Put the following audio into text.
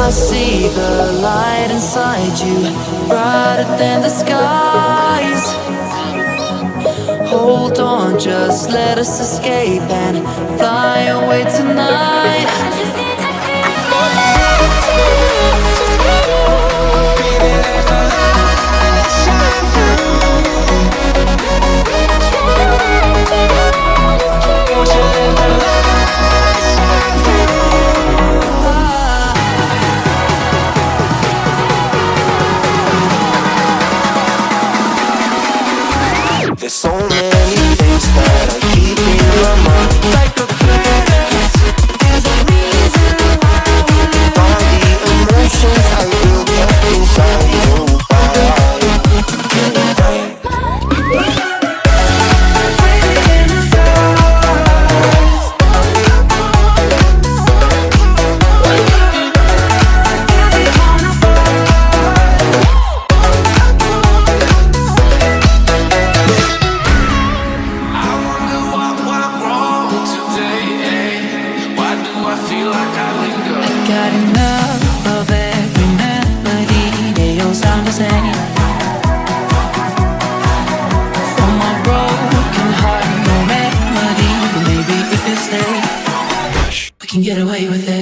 I see the light inside you, brighter than the skies. Hold on, just let us escape and fly away tonight. There's so many things that I keep in my mind. Like a feelings, there's a reason why we live. All the emotions I built up inside you. Can get away with it.